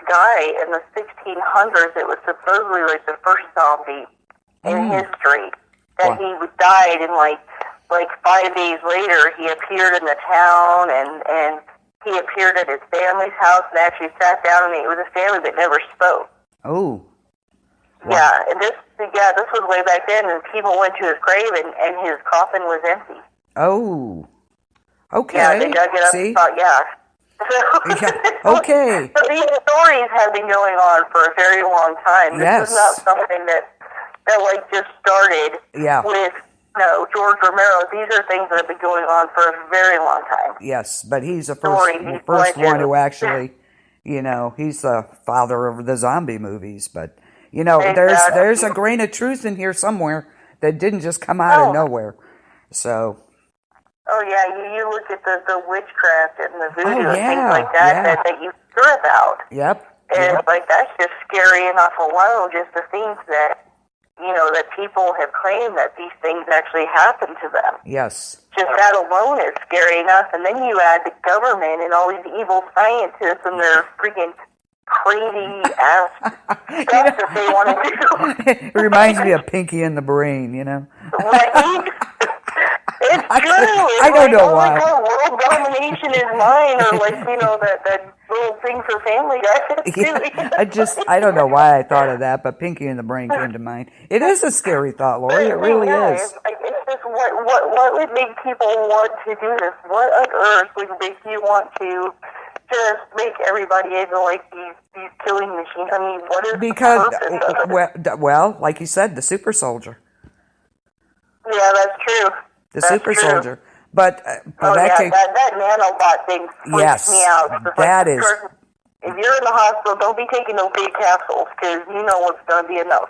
guy in the 1600s. It was supposedly like the first zombie in history. That he died, and like 5 days later, he appeared in the town, and he appeared at his family's house and actually sat down and ate with his family, but never spoke. Oh. Wow. Yeah, and this was way back then, and people went to his grave, and his coffin was empty. Oh. Okay. Yeah, they dug it up and thought, Okay. So these stories have been going on for a very long time. This is not something that like just started with George Romero. These are things that have been going on for a very long time. Yes, but he's the first one who actually, he's the father of the zombie movies. But there's a grain of truth in here somewhere that didn't just come out of nowhere. So. Oh yeah, you look at the witchcraft and the voodoo and things like that that you hear about. Yep. And it's like that's just scary enough alone, just to think that that people have claimed that these things actually happen to them. Yes. Just that alone is scary enough, and then you add the government and all these evil scientists and their freaking crazy ass stuff that they want to do. It reminds me of Pinky and the Brain, Right? It's true. I don't know why. World domination is mine, or that little thing for Family Guy. I don't know why I thought of that, but Pinky and the Brain came to mind. It is a scary thought, Lori. It really is. It's just what would make people want to do this? What on earth would make you want to just make everybody into like these killing machines? I mean, what is the purpose of it? Well, like you said, the super soldier. Yeah, that's true. The super soldier. But that nanobot thing freaks me out. That is. If you're in the hospital, don't be taking no big capsules, because you know what's going to be enough.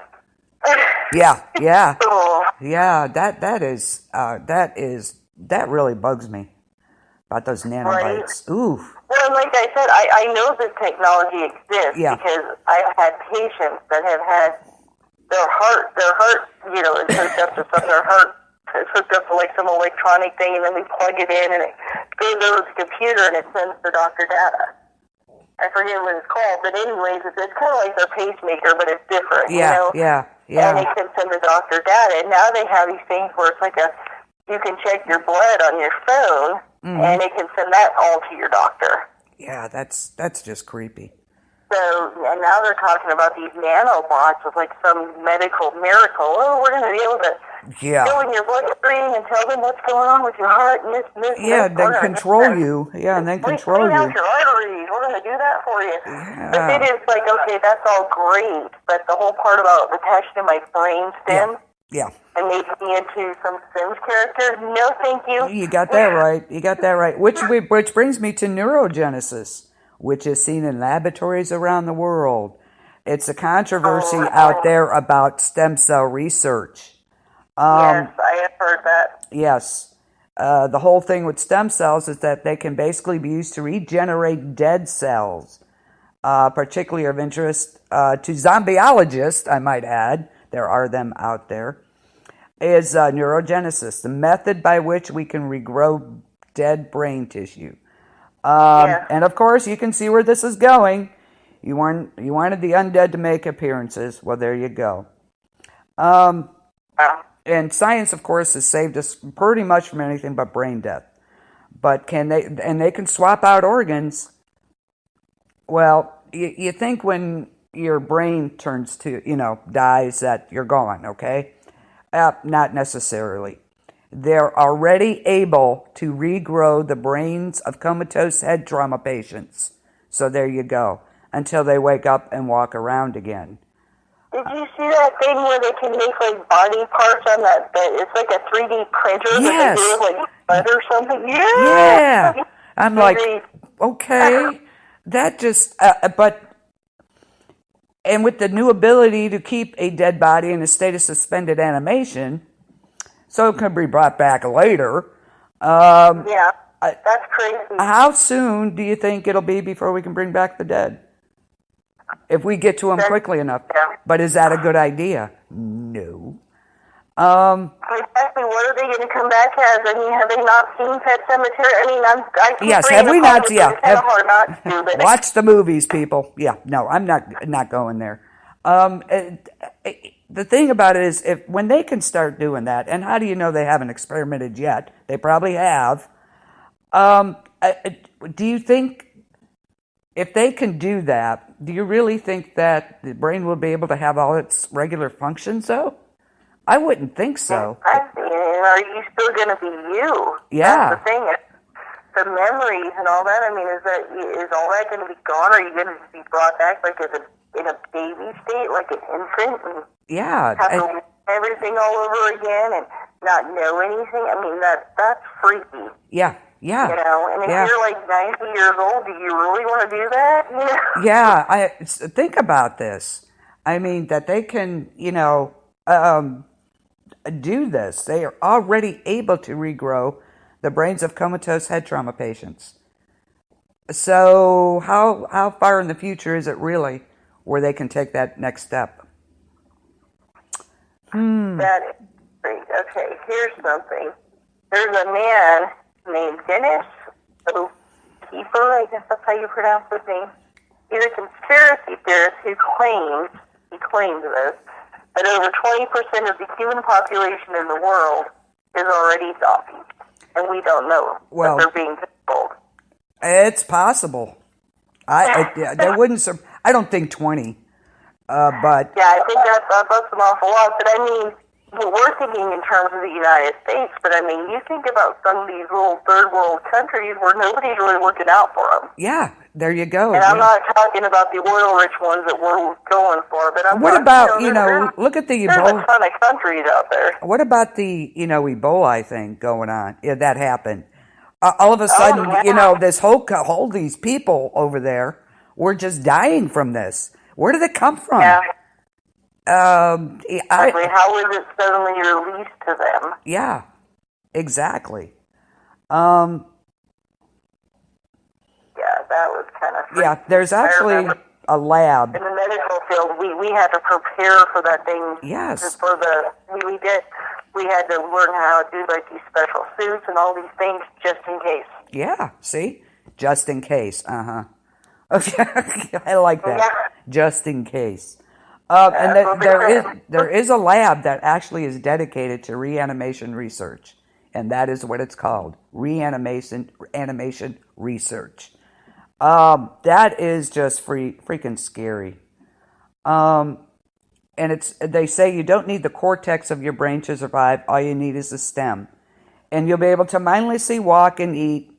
Yeah. That really bugs me about those nanobites. Right. Ooh. Well, like I said, I know this technology exists because I've had patients that have had their heart, it's hooked up to their heart. It's hooked up to like some electronic thing, and then we plug it in, and it goes over to the computer, and it sends the doctor data. I forget what it's called, but anyways, it's kind of like their pacemaker, but it's different. Yeah. And it can send the doctor data. And now they have these things where it's like you can check your blood on your phone, and it can send that all to your doctor. Yeah, that's just creepy. So, and now they're talking about these nanobots with like some medical miracle. Oh, we're going to be able to go in your bloodstream and tell them what's going on with your heart and this. Yeah, then control you. Yeah, and then control you. Out your arteries. We're going to do that for you. Yeah. But it is like, okay, that's all great, but the whole part about attaching to my brain stem and making me into some Sims character, no thank you. You got that right. Which brings me to Neurogenesis, which is seen in laboratories around the world. It's a controversy out there about stem cell research. Yes, I have heard that. Yes. The whole thing with stem cells is that they can basically be used to regenerate dead cells, particularly of interest to zombieologists, I might add. There are them out there. Is neurogenesis, the method by which we can regrow dead brain tissue. And of course, you can see where this is going. You wanted the undead to make appearances. Well, there you go. And science, of course, has saved us pretty much from anything but brain death. But they can swap out organs. Well, you think when your brain turns to, dies that you're gone, okay? Not necessarily. They're already able to regrow the brains of comatose head trauma patients. So there you go. Until they wake up and walk around again. Did you see that thing where they can make like body parts on that? It's like a 3D printer that they do like blood or something. Yeah. I'm like, okay, that just. And with the new ability to keep a dead body in a state of suspended animation, so it can be brought back later. That's crazy. How soon do you think it'll be before we can bring back the dead? If we get to them quickly enough. Yeah. But is that a good idea? No. Exactly. What are they going to come back as? I mean, have they not seen Pet Cemetery? I mean, I keep Yes, have we not? Yeah, it's kind of hard not to. But watch the movies, people. Yeah, no, I'm not going there. The thing about it is, when they can start doing that, and how do you know they haven't experimented yet? They probably have. Do you think if they can do that, do you really think that the brain will be able to have all its regular functions, though? I wouldn't think so. I mean, are you still going to be you? Yeah. That's the thing. The memories and all that, I mean, is all that going to be gone? Are you going to be brought back like in a baby state, like an infant? And have to learn everything all over again and not know anything? I mean, that's freaky. Yeah. Yeah. You know, and if you're like 90 years old, do you really want to do that? You know? Yeah. Think about this. I mean, that they can, do this. They are already able to regrow the brains of comatose head trauma patients. So how far in the future is it really where they can take that next step? That is great. Okay, here's something. There's a man named Dennis O'Keefer, I guess that's how you pronounce his name. He's a conspiracy theorist who claims this, that over 20% of the human population in the world is already zombies, and we don't know that they're being controlled. It's possible. That wouldn't. I don't think 20, but yeah, I think that's an awful lot. But I mean, we're thinking in terms of the United States. But I mean, you think about some of these little third world countries where nobody's really looking out for them. Yeah, there you go. And I'm not talking about the oil-rich ones that we're going for, but I'm what about look at the Ebola. There's a ton of countries out there. What about the Ebola thing going on? Yeah, that happened. All of a sudden, this whole these people over there were just dying from this. Where did it come from? Yeah. How was it suddenly released to them? Yeah, exactly. Yeah, that was kind of freaky. Yeah, there's actually a lab. In the medical field, we had to prepare for that thing. Yes. We had to learn how to do like these special suits and all these things just in case. Yeah, see? Just in case. Okay, I like that. Yeah. Just in case. And there is a lab that actually is dedicated to reanimation research, and that is what it's called, reanimation research. That is just freaking scary. And they say you don't need the cortex of your brain to survive. All you need is the stem, and you'll be able to mindlessly walk and eat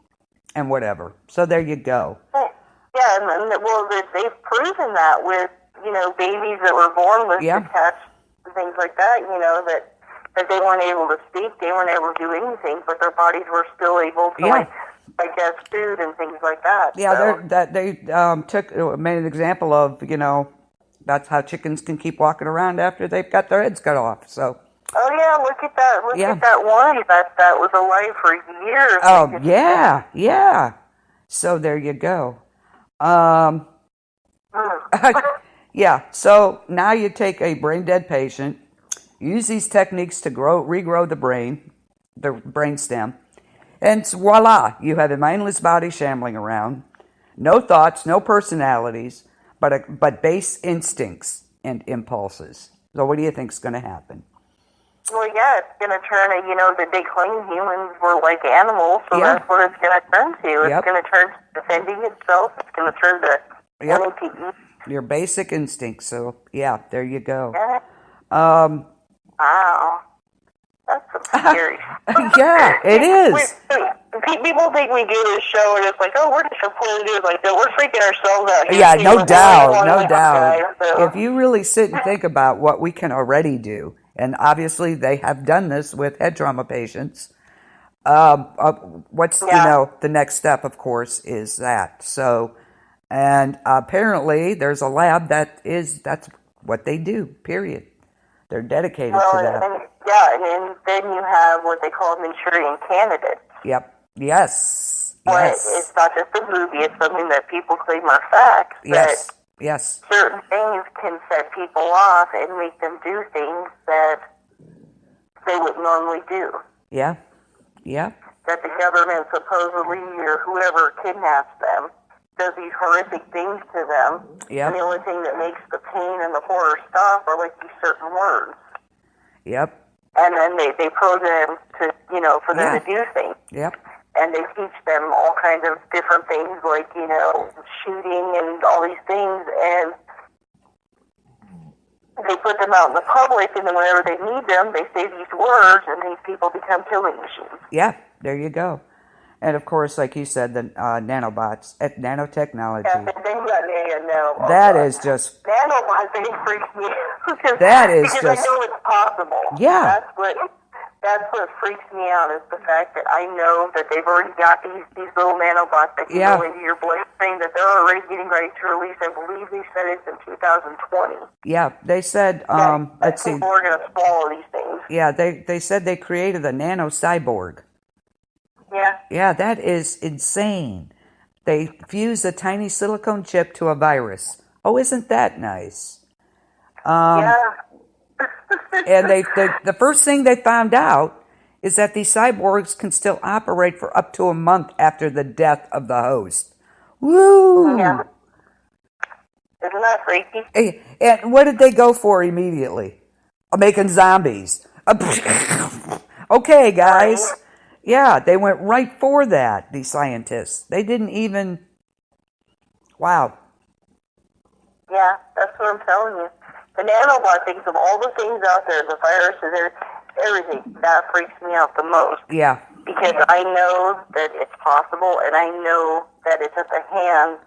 and whatever. So there you go. Yeah, and they've proven that with babies that were born with detached and things like that. That they weren't able to speak, they weren't able to do anything, but their bodies were still able to digest food and things like that. Yeah, they made an example of that's how chickens can keep walking around after they've got their heads cut off. So. Oh yeah, look at that! Look at that one that was alive for years. Oh yeah. So there you go. Yeah. So now you take a brain dead patient, use these techniques to regrow the brain stem, and voila, you have a mindless body shambling around, no thoughts, no personalities, but base instincts and impulses. So what do you think is going to happen? Well, yeah, it's going to turn, they claim humans were like animals, so that's what it's going to turn to. It's going to turn to defending itself. It's going to turn to wanting to eat. Your basic instincts. So, yeah, there you go. Yeah. Wow. That's some scary stuff. Yeah, it is. People think we do this show and it's like, oh, we're just reporting news. Like, no, we're freaking ourselves out here. Yeah, no doubt. If you really sit and think about what we can already do, and obviously they have done this with head trauma patients, what's, the next step, of course, is that. So, and apparently there's a lab that's what they do, period. They're dedicated to that. And then you have what they call Manchurian candidates. Yep. Yes. But it's not just a movie, it's something that people claim are facts. Yes. Certain things can set people off and make them do things that they wouldn't normally do. Yeah. Yeah. That the government supposedly, or whoever kidnaps them, does these horrific things to them. Yep. And the only thing that makes the pain and the horror stop are like these certain words. Yep. And then they program to, for them to do things. Yep. And they teach them all kinds of different things, like, shooting and all these things, and they put them out in the public, and then whenever they need them, they say these words, and these people become killing machines. Yeah, there you go. And of course, like you said, the nanobots, nanotechnology. Yeah, they got nanobots. That is just... Nanobots, they freak me out. That is because just... I know it's possible. Yeah. That's what freaks me out, is the fact that I know that they've already got these little nanobots that can go into your bloodstream, that they're already getting ready to release. I believe they said it's in 2020. Yeah, they said, let's see. People are going to swallow these things. Yeah, they said they created a Nano Cyborg. Yeah. Yeah, that is insane. They fuse a tiny silicone chip to a virus. Oh, isn't that nice? Yeah. And the first thing they found out is that these cyborgs can still operate for up to a month after the death of the host. Woo! Yeah. Isn't that freaky? And what did they go for immediately? Making zombies. Okay, guys. Yeah, they went right for that, these scientists. They didn't even... Wow. Yeah, that's what I'm telling you. The nanobot things, of all the things out there, the viruses, everything, that freaks me out the most. Yeah. Because I know that it's possible, and I know that it's at the hands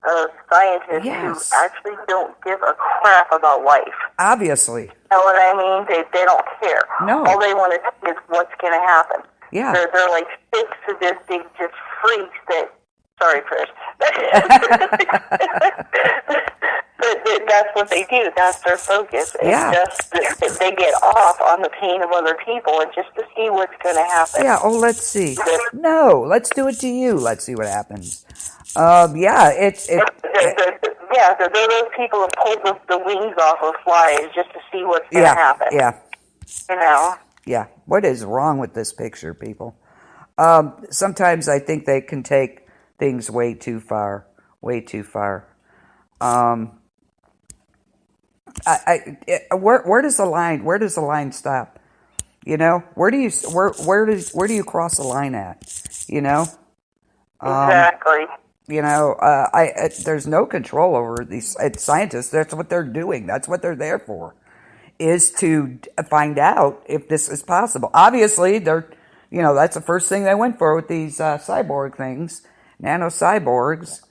of scientists who actually don't give a crap about life. Obviously. You know what I mean? They don't care. No. All they want to see is what's going to happen. Yeah. They're like sick, sadistic, just freaks that... Sorry, Chris. But that's what they do. That's their focus. Yeah. It's just they get off on the pain of other people, and just to see what's going to happen. Yeah. Oh, let's see. No, let's do it to you. Let's see what happens. Yeah. Yeah. They're those people that pull the wings off of flies just to see what's going to happen. Yeah. Yeah. What is wrong with this picture, people? Sometimes I think they can take things way too far. Way too far. Where does the line stop? Where do you cross the line at? Exactly. There's no control over these scientists. That's what they're doing. That's what they're there for, is to find out if this is possible. Obviously, that's the first thing they went for with these cyborg things, nano cyborgs.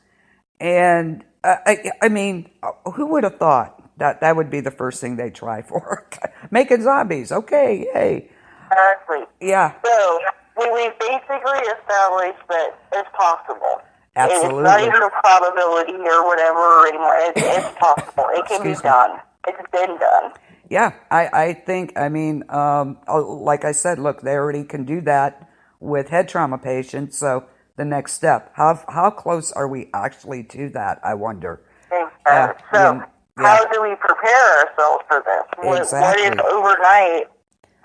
And I mean, who would have thought that would be the first thing they try for? Making zombies. Okay, yay. Exactly. Yeah. So we basically established that it's possible. Absolutely. It's not even a probability or whatever anymore. It's possible. It can be done. It's been done. Yeah, I think, like I said, look, they already can do that with head trauma patients, so the next step, how close are we actually to that, I wonder? Exactly. How do we prepare ourselves for this? Exactly. What if overnight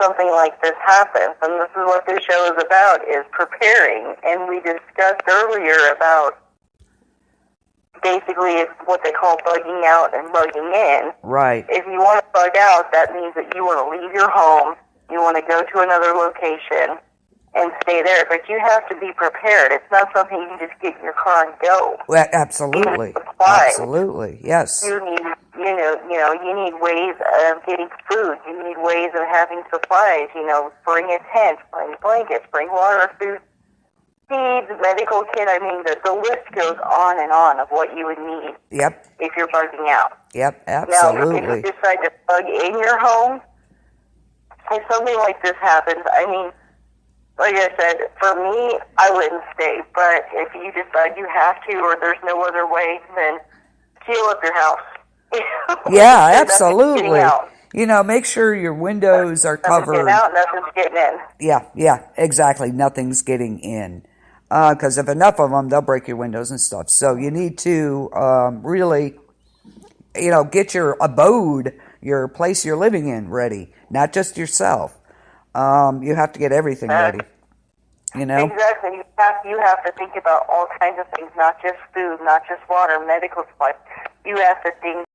something like this happens? And this is what this show is about, is preparing. And we discussed earlier about basically what they call bugging out and bugging in. Right. If you want to bug out, that means that you want to leave your home, you want to go to another location and stay there. But you have to be prepared. It's not something you can just get in your car and go. Well, absolutely. Absolutely. Yes. You need, you need ways of getting food. You need ways of having supplies. Bring a tent, bring blankets, bring water, food, seeds, medical kit. I mean, the list goes on and on of what you would need. Yep. If you're bugging out. Yep, absolutely. Now, if you decide to bug in your home, if something like this happens, I mean, like I said, for me, I wouldn't stay. But if you decide you have to, or there's no other way, then seal up your house. Yeah, absolutely. Make sure your windows are covered. Nothing's getting out, nothing's getting in. Yeah, exactly. Nothing's getting in. Because if enough of them, they'll break your windows and stuff. So you need to really, get your abode, your place you're living in ready, not just yourself. You have to get everything ready. You know? Exactly. You have to think about all kinds of things, not just food, not just water, medical supplies. You have to think